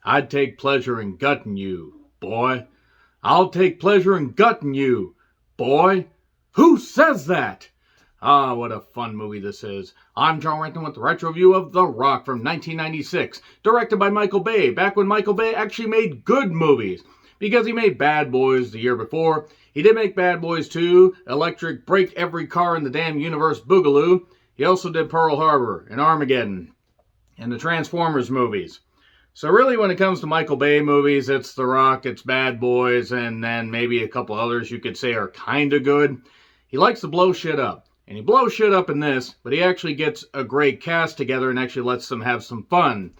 I'd take pleasure in gutting you, boy. I'll take pleasure in gutting you, boy. Who says that? Ah, what a fun movie this is. I'm John Renton with the retro review of The Rock from 1996, directed by Michael Bay, back when Michael Bay actually made good movies. Because he made Bad Boys the year before. He did make Bad Boys 2, Electric Break Every Car in the Damn Universe Boogaloo. He also did Pearl Harbor and Armageddon and the Transformers movies. So really when it comes to Michael Bay movies, it's The Rock, it's Bad Boys, and then maybe a couple others you could say are kind of good. He likes to blow shit up. And he blows shit up in this, but he actually gets a great cast together and actually lets them have some fun.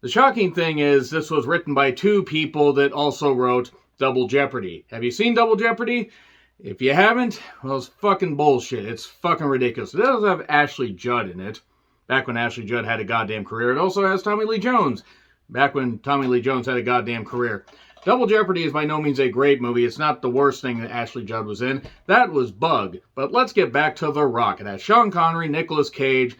The shocking thing is this was written by two people that also wrote Double Jeopardy. Have you seen Double Jeopardy? If you haven't, well, it's fucking bullshit. It's fucking ridiculous. It does have Ashley Judd in it, back when Ashley Judd had a goddamn career. It also has Tommy Lee Jones, back when Tommy Lee Jones had a goddamn career. Double Jeopardy is by no means a great movie. It's not the worst thing that Ashley Judd was in. That was Bug. But let's get back to The Rock. It has Sean Connery, Nicolas Cage,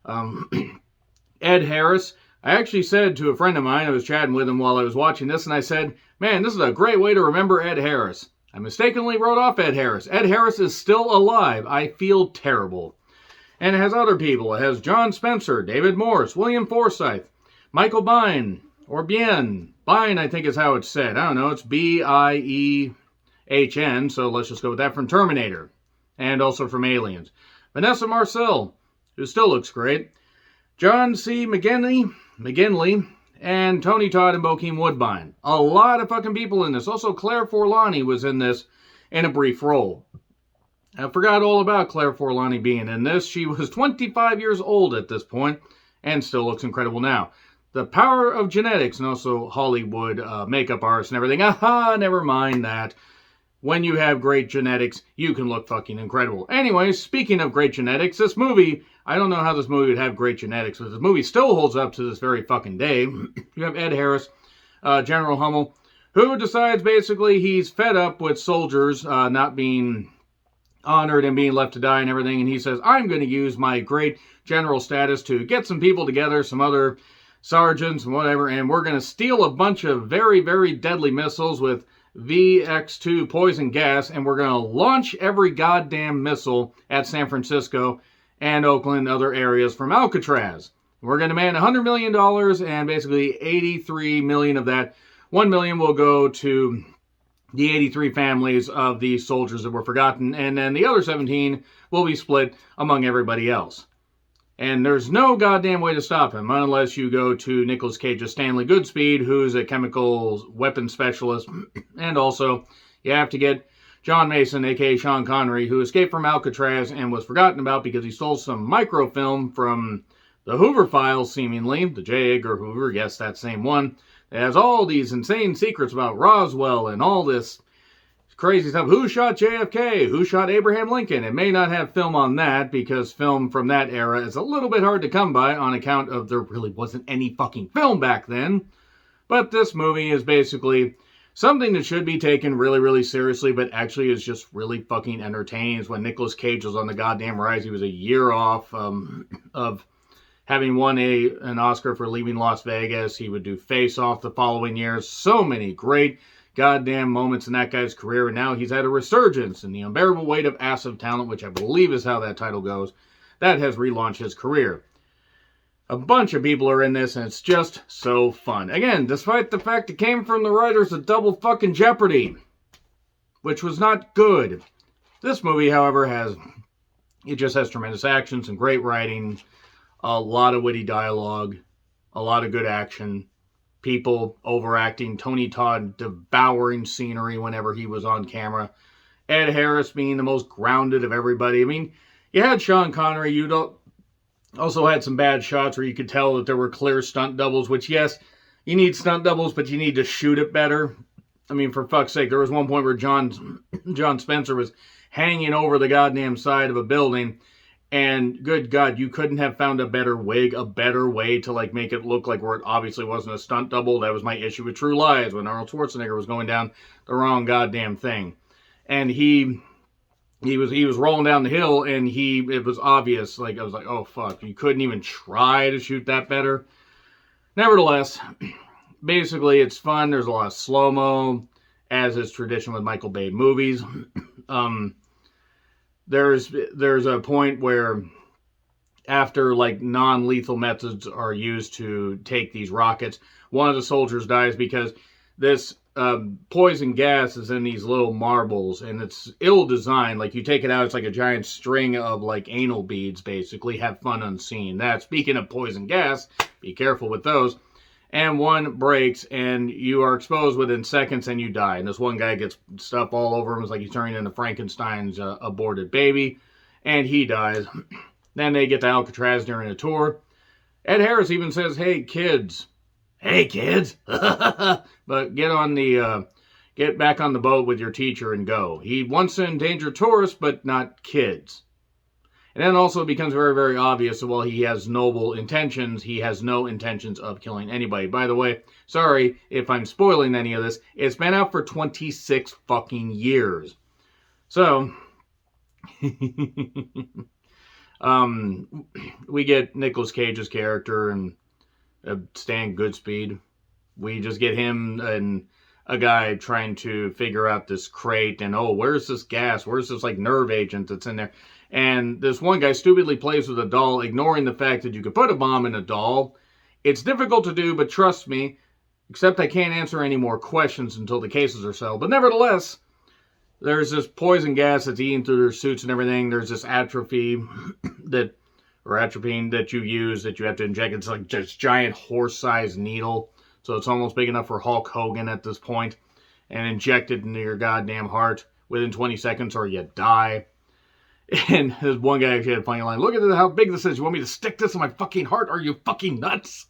Ed Harris. I actually said to a friend of mine, I was chatting with him while I was watching this, and I said, man, this is a great way to remember Ed Harris. I mistakenly wrote off Ed Harris. Ed Harris is still alive. I feel terrible. And it has other people. It has John Spencer, David Morse, William Forsythe, Michael Biehn, or Bien. Biehn, I think is how it's said. I don't know. It's Biehn, so let's just go with that, from Terminator. And also from Aliens. Vanessa Marcel, who still looks great. John C. McGinley, and Tony Todd and Bokeem Woodbine. A lot of fucking people in this. Also, Claire Forlani was in this in a brief role. I forgot all about Claire Forlani being in this. She was 25 years old at this point and still looks incredible now. The power of genetics, and also Hollywood makeup artists and everything. Aha, never mind that. When you have great genetics, you can look fucking incredible. Anyway, speaking of great genetics, this movie, I don't know how this movie would have great genetics, but this movie still holds up to this very fucking day. You have Ed Harris, General Hummel, who decides basically he's fed up with soldiers not being honored and being left to die and everything, and he says, I'm going to use my great general status to get some people together, some other sergeants and whatever, and we're going to steal a bunch of very, very deadly missiles with VX2 poison gas, and we're going to launch every goddamn missile at San Francisco and Oakland and other areas from Alcatraz. We're going to demand $100 million, and basically 83 million of that, 1 million will go to the 83 families of the soldiers that were forgotten, and then the other 17 will be split among everybody else. And there's no goddamn way to stop him unless you go to Nicolas Cage's Stanley Goodspeed, who's a chemical weapons specialist. And also, you have to get John Mason, a.k.a. Sean Connery, who escaped from Alcatraz and was forgotten about because he stole some microfilm from the Hoover Files, seemingly. The J. Edgar Hoover, yes, that same one. It has all these insane secrets about Roswell and all this crazy stuff. Who shot JFK? Who shot Abraham Lincoln? It may not have film on that because film from that era is a little bit hard to come by on account of there really wasn't any fucking film back then. But this movie is basically something that should be taken really, really seriously, but actually is just really fucking entertaining. It's when Nicolas Cage was on the goddamn rise. He was a year off of having won an Oscar for Leaving Las Vegas. He would do Face Off the following year. So many great goddamn moments in that guy's career, and now he's had a resurgence in The Unbearable Weight of Acid Talent, which I believe is how that title goes. That has relaunched his career. A bunch of people are in this, and it's just so fun. Again, despite the fact it came from the writers of Double fucking Jeopardy, which was not good. This movie, however, just has tremendous action, some great writing, a lot of witty dialogue, a lot of good action, people overacting, Tony Todd devouring scenery whenever he was on camera, Ed Harris being the most grounded of everybody. I mean, you had Sean Connery, you also had some bad shots where you could tell that there were clear stunt doubles, which, yes, you need stunt doubles, but you need to shoot it better. I mean, for fuck's sake, there was one point where John Spencer was hanging over the goddamn side of a building, and good God, you couldn't have found a better wig, a better way to like make it look like where it obviously wasn't a stunt double. That was my issue with True Lies, when Arnold Schwarzenegger was going down the wrong goddamn thing. And he was rolling down the hill, and it was obvious. Like, I was like, oh fuck, you couldn't even try to shoot that better. Nevertheless, basically, it's fun. There's a lot of slow-mo, as is tradition with Michael Bay movies. There's a point where after like non-lethal methods are used to take these rockets, one of the soldiers dies because this poison gas is in these little marbles, and it's ill-designed. Like, you take it out, it's like a giant string of like anal beads, basically. Have fun unseen. That, speaking of poison gas, be careful with those. And one breaks, and you are exposed within seconds, and you die. And this one guy gets stuff all over him. It's like he's turning into Frankenstein's aborted baby, and he dies. Then they get to Alcatraz during a tour. Ed Harris even says, "Hey kids, but get back on the boat with your teacher and go." He wants to endanger tourists, but not kids. And then also it becomes very, very obvious that while he has noble intentions, he has no intentions of killing anybody. By the way, sorry if I'm spoiling any of this. It's been out for 26 fucking years. So, we get Nicolas Cage's character and Stan Goodspeed. We just get him and a guy trying to figure out this crate, and where's this gas? Where's this like nerve agent that's in there? And this one guy stupidly plays with a doll, ignoring the fact that you could put a bomb in a doll. It's difficult to do, but trust me, except I can't answer any more questions until the cases are settled. But nevertheless, there's this poison gas that's eating through their suits and everything. There's this atropine that you use that you have to inject. It's like this giant horse-sized needle. So it's almost big enough for Hulk Hogan at this point. And inject it into your goddamn heart within 20 seconds or you die. And this one guy actually had a funny line. "Look at how big this is. You want me to stick this in my fucking heart? Are you fucking nuts?"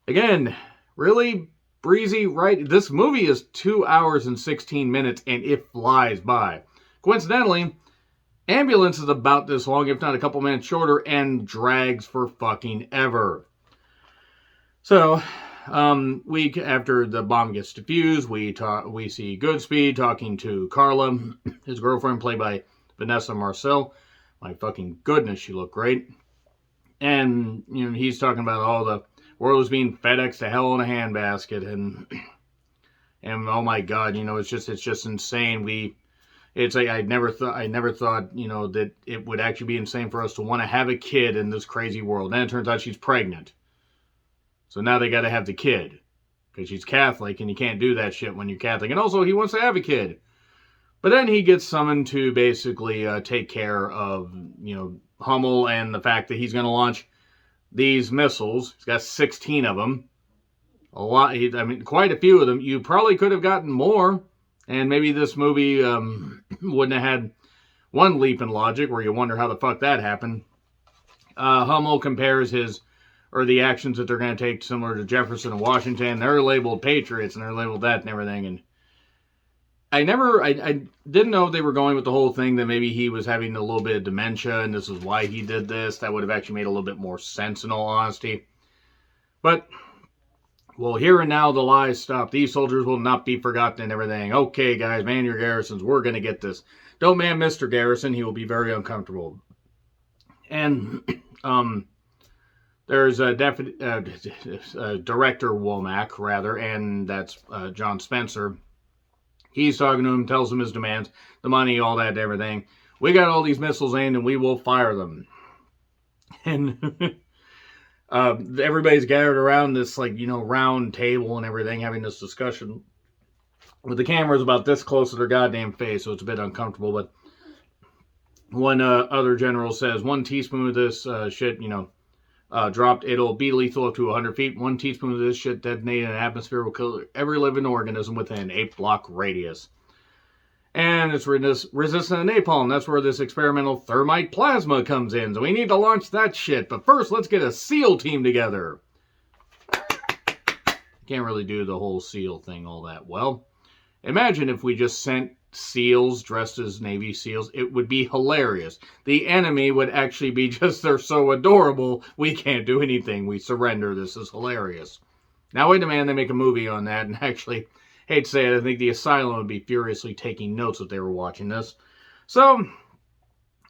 Again, really breezy, right? This movie is 2 hours and 16 minutes, and it flies by. Coincidentally, Ambulance is about this long, if not a couple minutes shorter, and drags for fucking ever. So, week after the bomb gets defused, we see Goodspeed talking to Carla, his girlfriend, played by Vanessa Marcel. My fucking goodness, she looked great. And, he's talking about all the world is being FedExed to hell in a handbasket, and oh my god, it's just insane. I never thought, that it would actually be insane for us to want to have a kid in this crazy world. And it turns out she's pregnant. So now they got to have the kid because she's Catholic, and you can't do that shit when you're Catholic. And also, he wants to have a kid. But then he gets summoned to basically take care of, Hummel and the fact that he's going to launch these missiles. He's got 16 of them. A lot. Quite a few of them. You probably could have gotten more. And maybe this movie wouldn't have had one leap in logic where you wonder how the fuck that happened. Hummel compares the actions that they're going to take similar to Jefferson and Washington. They're labeled patriots and they're labeled that and everything. And I didn't know they were going with the whole thing that maybe he was having a little bit of dementia and this is why he did this. That would have actually made a little bit more sense in all honesty. But, well, here and now the lies stop. These soldiers will not be forgotten and everything. Okay, guys, man your garrisons. We're going to get this. Don't man Mr. Garrison. He will be very uncomfortable. And, there's a director Womack, rather, and that's John Spencer. He's talking to him, tells him his demands, the money, all that, everything. We got all these missiles aimed, and we will fire them. And everybody's gathered around this, round table and everything, having this discussion. With the cameras about this close to their goddamn face, so it's a bit uncomfortable. But one other general says, 1 teaspoon of this shit, dropped, it'll be lethal up to 100 feet. 1 teaspoon of this shit detonated in an atmosphere will kill every living organism within an 8-block radius. And it's resistant to napalm. That's where this experimental thermite plasma comes in. So we need to launch that shit. But first, let's get a SEAL team together. Can't really do the whole SEAL thing all that well. Imagine if we just sent SEALs dressed as Navy SEALs. It would be hilarious. The enemy would actually be just, they're so adorable, we can't do anything. We surrender. This is hilarious. Now I demand they make a movie on that, and actually, hate to say it, I think the Asylum would be furiously taking notes if they were watching this. So,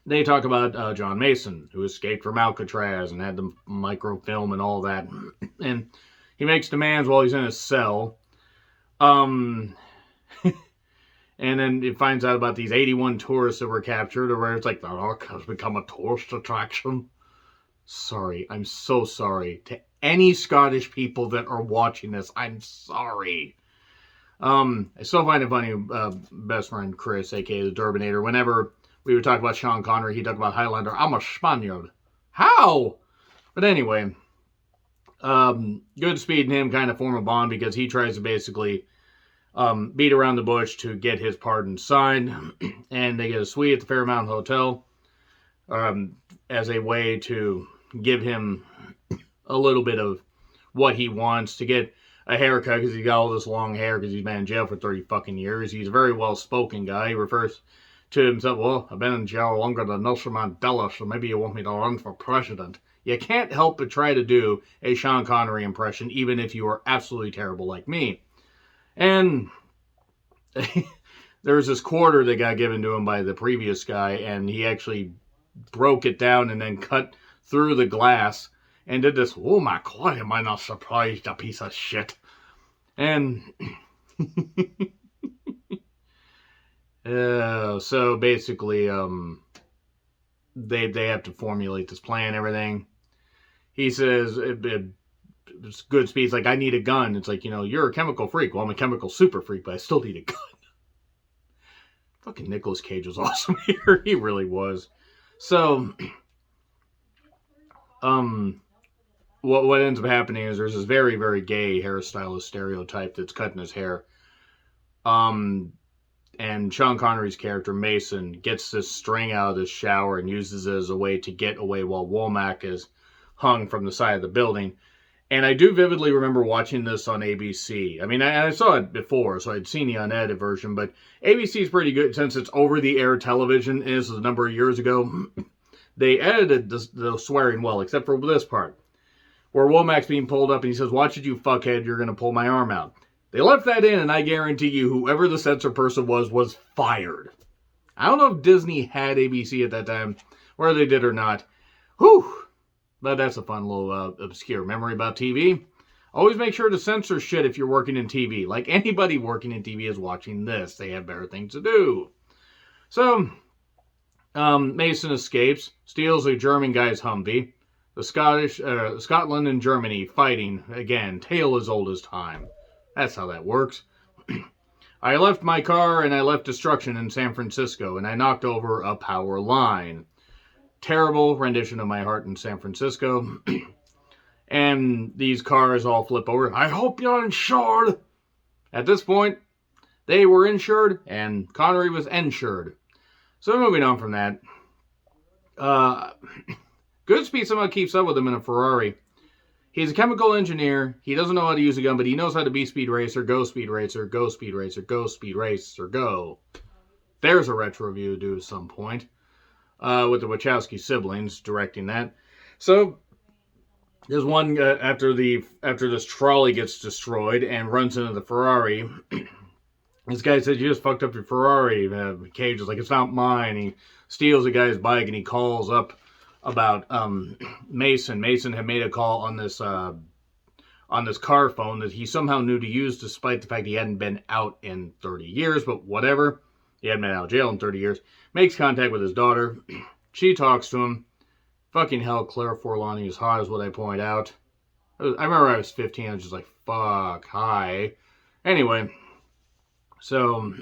they talk about John Mason, who escaped from Alcatraz and had the microfilm and all that. And He makes demands while he's in his cell. And then it finds out about these 81 tourists that were captured, or where it's like, the Ark has become a tourist attraction. Sorry, I'm so sorry. To any Scottish people that are watching this, I'm sorry. I still find it funny, best friend Chris, aka the Durbinator, whenever we would talk about Sean Connery, he'd talk about Highlander. I'm a Spaniard. How? But anyway, Goodspeed and him kind of form a bond because he tries to basically beat around the bush to get his pardon signed, and they get a suite at the Fairmount Hotel as a way to give him a little bit of what he wants, to get a haircut because he's got all this long hair because he's been in jail for 30 fucking years. He's a very well-spoken guy. He refers to himself, well, I've been in jail longer than Nelson Mandela, so maybe you want me to run for president. You can't help but try to do a Sean Connery impression, even if you are absolutely terrible like me. And there was this quarter that got given to him by the previous guy, and he actually broke it down and then cut through the glass and did this, oh my God, am I not surprised, a piece of shit. And so basically, they have to formulate this plan and everything. He says, Goodspeed's like, I need a gun. It's like, you're a chemical freak. Well, I'm a chemical super freak, but I still need a gun. Fucking Nicolas Cage was awesome here. He really was. So, what ends up happening is there's this very, very gay hairstylist stereotype that's cutting his hair. And Sean Connery's character, Mason, gets this string out of the shower and uses it as a way to get away while Womack is hung from the side of the building. And I do vividly remember watching this on ABC. I mean, I saw it before, so I'd seen the unedited version, but ABC is pretty good since it's over-the-air television. And this was a number of years ago. They edited the swearing well, except for this part, where Womack's being pulled up and he says, watch it, you fuckhead, you're going to pull my arm out. They left that in, and I guarantee you, whoever the censor person was fired. I don't know if Disney had ABC at that time, whether they did or not. Whew. But that's a fun little obscure memory about TV. Always make sure to censor shit if you're working in TV. Like anybody working in TV is watching this. They have better things to do. So, Mason escapes, steals a German guy's Humvee. The Scotland and Germany fighting again, tale as old as time. That's how that works. I left my car and I left destruction in San Francisco, and I knocked over a power line. Terrible rendition of My Heart in San Francisco. And these cars all flip over. I hope you're insured. At this point, they were insured and Connery was insured. So moving on from that. Goodspeed somehow keeps up with him in a Ferrari. He's a chemical engineer. He doesn't know how to use a gun, but he knows how to be Speed Racer, go Speed Racer, go Speed Racer, go Speed Racer, go. There's a retro review to do at some point. With the Wachowski siblings directing that. So there's one after this trolley gets destroyed and runs into the Ferrari. This guy says, you just fucked up your Ferrari. Cage is like, it's not mine. He steals a guy's bike and he calls up about Mason. Mason had made a call on this car phone that he somehow knew to use, despite the fact he hadn't been out in 30 years, but whatever. He hadn't been out of jail in 30 years. Makes contact with his daughter. She talks to him. Fucking hell, Claire Forlani is hot, is what I point out. I remember I was 15. I was just like, fuck, hi. Anyway, so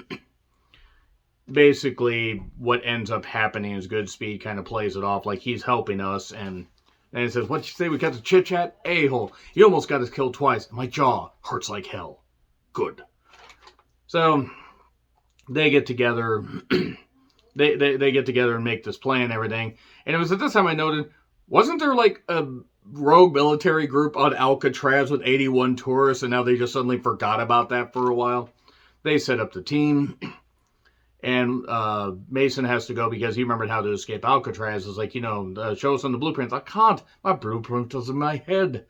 basically what ends up happening is Goodspeed kind of plays it off like he's helping us. And then it says, what'd you say? We got to chit-chat? A-hole. You almost got us killed twice. My jaw hurts like hell. Good. So they get together. They get together and make this plan and everything. And it was at this time I noted, wasn't there like a rogue military group on Alcatraz with 81 tourists, and now they just suddenly forgot about that for a while? They set up the team, and Mason has to go because he remembered how to escape Alcatraz. It's like, show us on the blueprints. I can't. My blueprint is in my head.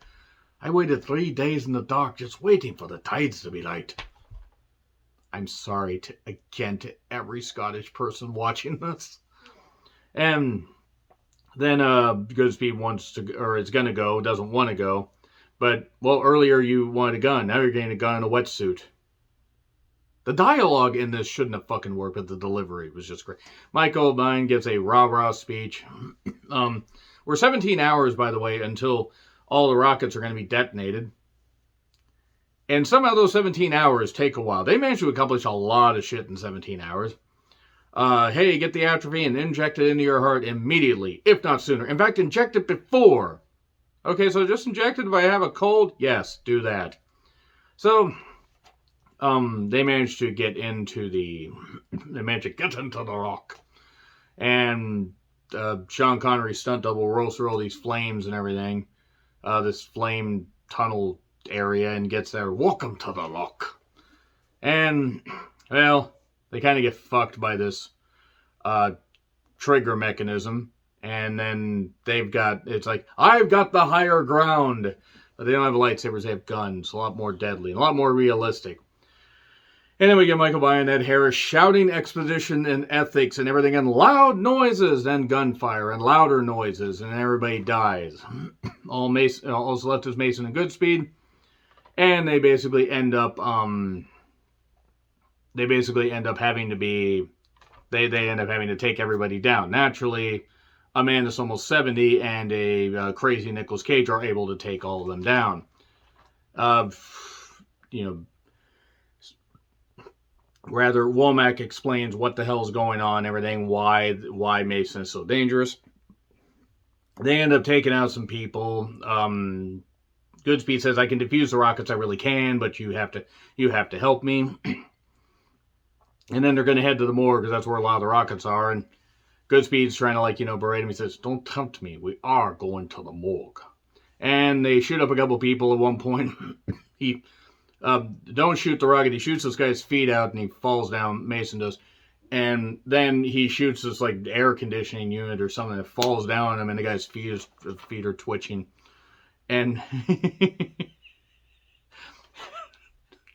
I waited 3 days in the dark just waiting for the tides to be light. I'm sorry to every Scottish person watching this. And then Goodspeed wants to, or is going to go, doesn't want to go. But, well, earlier you wanted a gun. Now you're getting a gun and a wetsuit. The dialogue in this shouldn't have fucking worked, but the delivery was just great. Michael O'Brien gives a rah-rah speech. We're 17 hours, by the way, until all the rockets are going to be detonated. And somehow those 17 hours take a while. They managed to accomplish a lot of shit in 17 hours. Hey, get the atropine and inject it into your heart immediately, if not sooner. In fact, inject it before. Okay, so just inject it if I have a cold? Yes, do that. So, they managed to get into the rock. And Sean Connery's stunt double rolls through all these flames and everything. This flame tunnel area, and gets there. Welcome to the rock. And, well, they kind of get fucked by this trigger mechanism. And then it's like, I've got the higher ground. But they don't have lightsabers, they have guns. A lot more deadly, a lot more realistic. And then we get Michael Biehn and Ed Harris shouting exposition and ethics and everything, and loud noises, and gunfire, and louder noises, and everybody dies. All's left is Mason and Goodspeed. And they basically end up having to take everybody down. Naturally, a man that's almost 70 and a crazy Nicolas Cage are able to take all of them down. Rather, Womack explains what the hell's going on, everything, why Mason is so dangerous. They end up taking out some people. Goodspeed says, I can defuse the rockets, I really can, but you have to help me. And then they're going to head to the morgue, because that's where a lot of the rockets are. And Goodspeed's trying to, berate him. He says, don't tempt me. We are going to the morgue. And they shoot up a couple people at one point. He, don't shoot the rocket. He shoots this guy's feet out, and he falls down. Mason does. And then he shoots this, air conditioning unit or something that falls down on him, and the guy's feet are twitching. And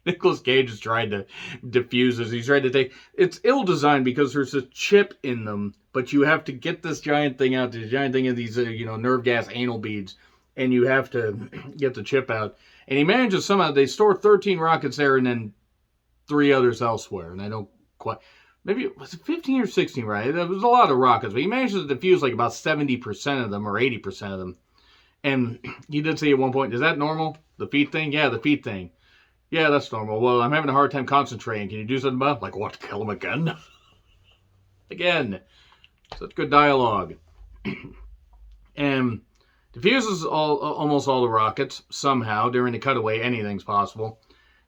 Nicolas Cage is trying to defuse this. He's trying to take... It's ill-designed because there's a chip in them, but you have to get this giant thing out. This giant thing of these, nerve gas anal beads, and you have to get the chip out. And he manages somehow... They store 13 rockets there and then 3 others elsewhere. And I don't quite... Maybe, was it 15 or 16, right? There was a lot of rockets, but he manages to defuse about 70% of them or 80% of them. And he did say at one point, is that normal? The feet thing? Yeah, the feet thing. Yeah, that's normal. Well, I'm having a hard time concentrating. Can you do something about it? Like what? Kill him again? Again. Such good dialogue. And defuses almost all the rockets somehow. During the cutaway, anything's possible.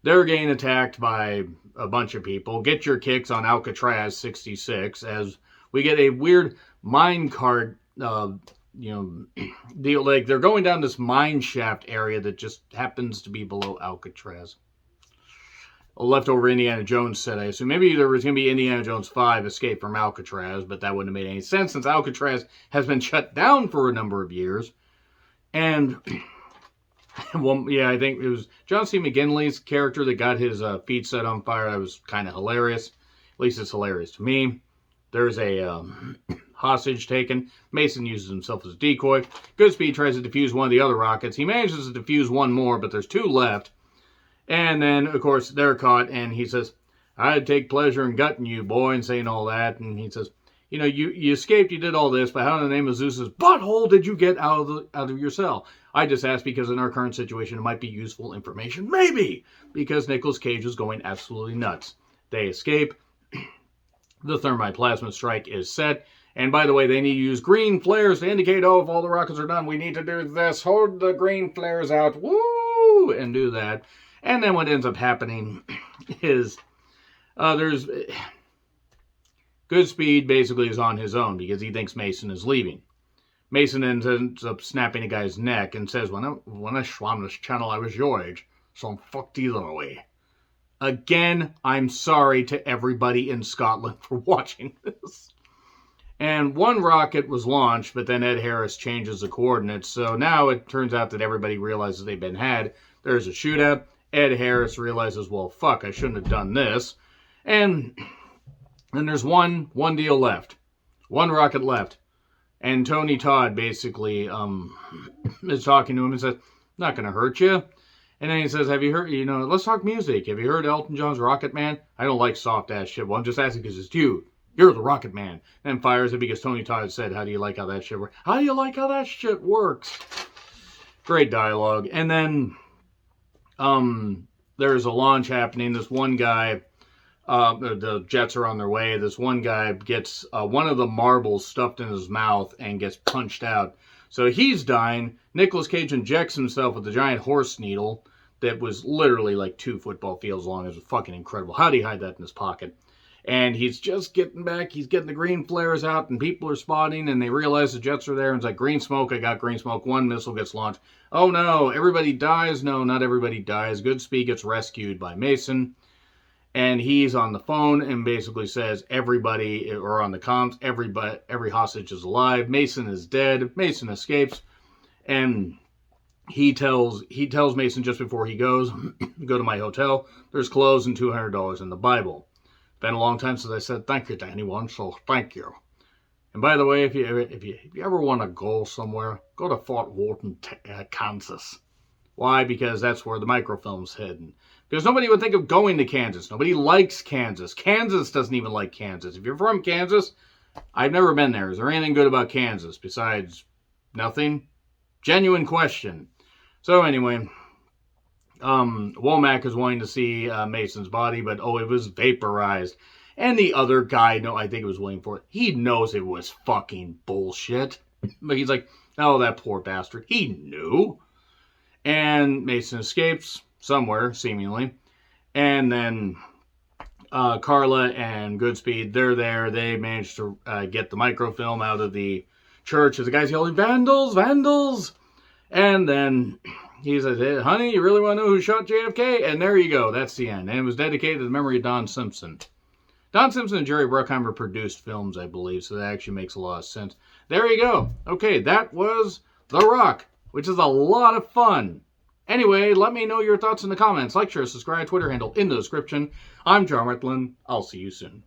They're getting attacked by a bunch of people. Get your kicks on Alcatraz 66 as we get a weird minecart deal. They're going down this mine shaft area that just happens to be below Alcatraz. A leftover Indiana Jones set, I assume. Maybe there was going to be Indiana Jones 5 Escape from Alcatraz, but that wouldn't have made any sense since Alcatraz has been shut down for a number of years. And, I think it was John C. McGinley's character that got his feet set on fire. That was kind of hilarious. At least it's hilarious to me. There's a hostage taken. Mason uses himself as a decoy. Goodspeed tries to defuse one of the other rockets. He manages to defuse one more, but there's 2 left. And then, of course, they're caught, and he says, I'd take pleasure in gutting you, boy, and saying all that. And he says, you escaped, you did all this, but how in the name of Zeus's butthole did you get out of your cell? I just asked because in our current situation, it might be useful information. Maybe! Because Nicolas Cage is going absolutely nuts. They escape. The thermite plasma strike is set. And by the way, they need to use green flares to indicate, if all the rockets are done, we need to do this. Hold the green flares out. Woo! And do that. And then what ends up happening is Goodspeed basically is on his own because he thinks Mason is leaving. Mason ends up snapping a guy's neck and says, when I swam this channel, I was your age, so I'm fucked either way. Again, I'm sorry to everybody in Scotland for watching this. And one rocket was launched, but then Ed Harris changes the coordinates. So now it turns out that everybody realizes they've been had. There's a shootout. Ed Harris realizes, well, fuck, I shouldn't have done this. And then there's one deal left. One rocket left. And Tony Todd basically is talking to him and says, Not going to hurt you. And then he says, have you heard, let's talk music. Have you heard Elton John's Rocket Man? I don't like soft-ass shit. Well, I'm just asking because it's you. You're the Rocket Man. And fires it because Tony Todd said, how do you like how that shit works? How do you like how that shit works? Great dialogue. And then there's a launch happening. This one guy, the jets are on their way. This one guy gets one of the marbles stuffed in his mouth and gets punched out. So he's dying. Nicolas Cage injects himself with a giant horse needle that was literally like 2 football fields long. It was fucking incredible. How'd he hide that in his pocket? And he's just getting back. He's getting the green flares out, and people are spotting, and they realize the jets are there. And it's like, green smoke, I got green smoke. One missile gets launched. Oh, no, everybody dies. No, not everybody dies. Goodspeed gets rescued by Mason. And he's on the phone and basically says, everybody, or on the comms, every hostage is alive. Mason is dead. Mason escapes. And he tells Mason just before he goes, go to my hotel. There's clothes and $200 in the Bible. Been a long time since I said thank you to anyone, so thank you. And by the way, if you ever want to go somewhere, go to Fort Walton, Kansas. Why? Because that's where the microfilm's hidden. Because nobody would think of going to Kansas. Nobody likes Kansas. Kansas doesn't even like Kansas. If you're from Kansas, I've never been there. Is there anything good about Kansas besides nothing? Genuine question. So anyway, Womack is wanting to see Mason's body, but it was vaporized. And the other guy, I think it was William Ford, he knows it was fucking bullshit. But he's like, oh, that poor bastard. He knew. And Mason escapes somewhere, seemingly. And then Carla and Goodspeed, they're there. They managed to get the microfilm out of the church as the guy's yelling, vandals, vandals. And then he says, hey, honey, you really want to know who shot JFK? And there you go. That's the end. And it was dedicated to the memory of Don Simpson. Don Simpson and Jerry Bruckheimer produced films, I believe, so that actually makes a lot of sense. There you go. Okay, that was The Rock, which is a lot of fun. Anyway, let me know your thoughts in the comments. Like, share, subscribe, Twitter handle in the description. I'm John Ritlin. I'll see you soon.